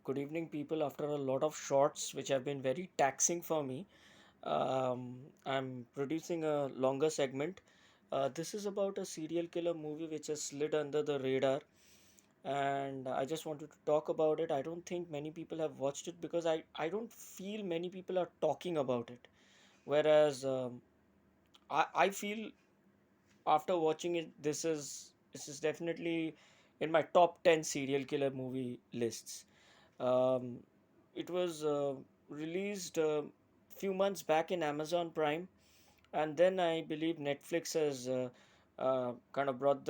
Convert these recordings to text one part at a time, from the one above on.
good evening, people. After a lot of shorts, which have been very taxing for me, I'm producing a longer segment. This is about a serial killer movie which has slid under the radar, and I just wanted to talk about it. I don't think many people have watched it because I don't feel many people are talking about it. Whereas I feel after watching it, this is definitely in my top 10 serial killer movie lists. Um, it was released a few months back in Amazon Prime, and then I believe Netflix has kind of bought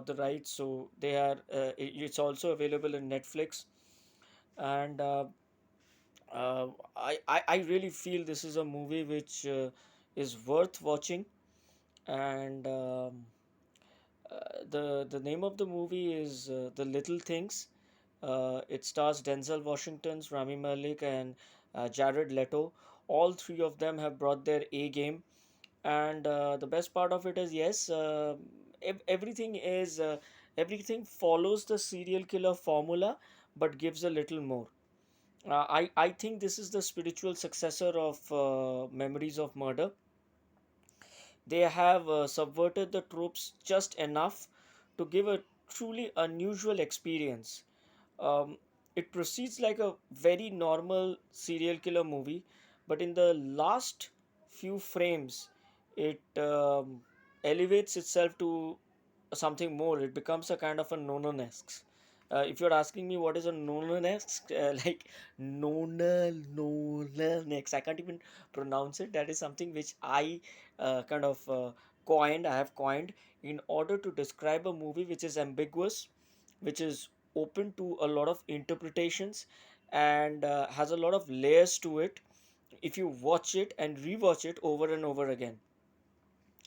the rights, so it's also available in Netflix, and I really feel this is a movie which is worth watching, and the name of the movie is The Little Things. It stars Denzel Washington's Rami Malek and Jared Leto. All three of them have brought their A game, and the best part of it is yes, everything is everything follows the serial killer formula, but gives a little more. I think this is the spiritual successor of Memories of Murder. They have subverted the tropes just enough to give a truly unusual experience. Um, it proceeds like a very normal serial killer movie, but in the last few frames, it elevates itself to something more. It becomes a kind of a Nolan-esque. If you're asking me what is a Nolan-esque, like Nolan-esque, I can't even pronounce it. That is something which I kind of coined. I have coined in order to describe a movie which is ambiguous, which is open to a lot of interpretations, and has a lot of layers to it if you watch it and rewatch it over and over again.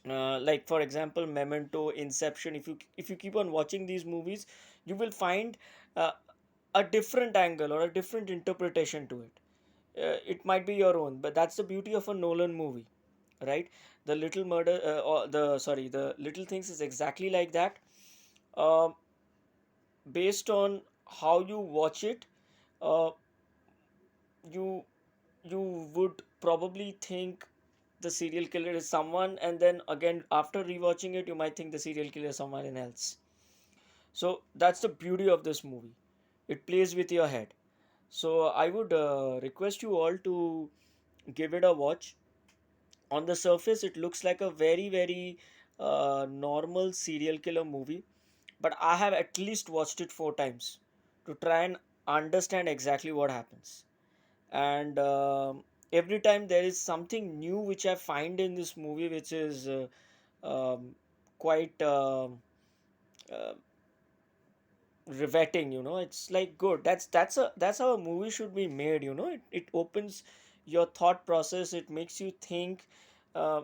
Like for example, Memento, Inception. If you keep on watching these movies, you will find uh, a different angle or a different interpretation to it. It might be your own, but that's the beauty of a Nolan movie, right? The Little Murder, or the Little Things is exactly like that. Um Based on how you watch it, uh, you you would probably think the serial killer is someone, and then again after rewatching it, you might think the serial killer is someone else. So that's the beauty of this movie. It plays with your head. So I would request you all to give it a watch. On the surface, it looks like a very normal serial killer movie, but I have at least watched it 4 times to try and understand exactly what happens. And every time there is something new which I find in this movie, which is um, quite uh, riveting. It's like good. That's how a movie should be made. It opens your thought process. It makes you think. Uh,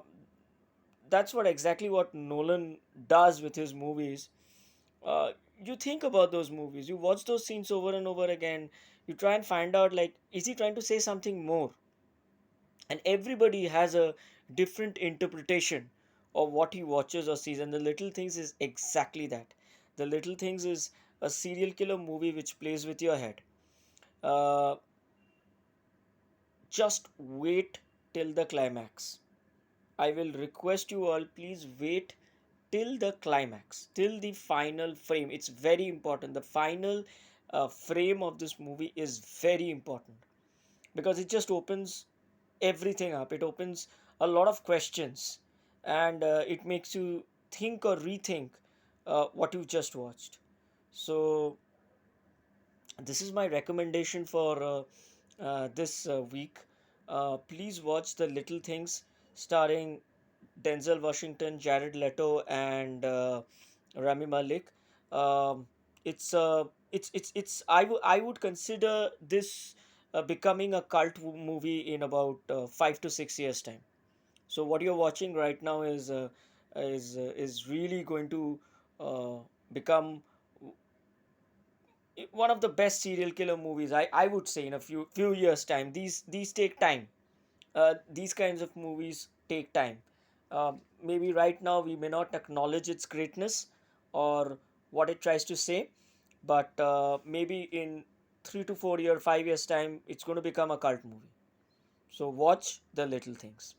that's what Nolan does with his movies. uh, you think about those movies, you watch those scenes over and over again, you try and find out, like, is he trying to say something more? And everybody has a different interpretation of what he watches or sees, and The Little Things is exactly that. The Little Things is a serial killer movie which plays with your head. uh, just wait till the climax. I will request you all, please wait till the climax, till the final frame. It's very important. The final frame of this movie is very important because it just opens everything up. It opens a lot of questions, and it makes you think or rethink what you just watched. So, this is my recommendation for this week. Please watch The Little Things, starring Denzel Washington, Jared Leto, and Rami Malek. Um, it's I would consider this becoming a movie in about 5 to 6 years time. So what you're watching right now is really going to uh, become one of the best serial killer movies. I would say in a few years time. These take time. These kinds of movies take time. Maybe right now we may not acknowledge its greatness or what it tries to say, but maybe in 3 to 4 year, 5 years time, it's going to become a cult movie. So watch The Little Things.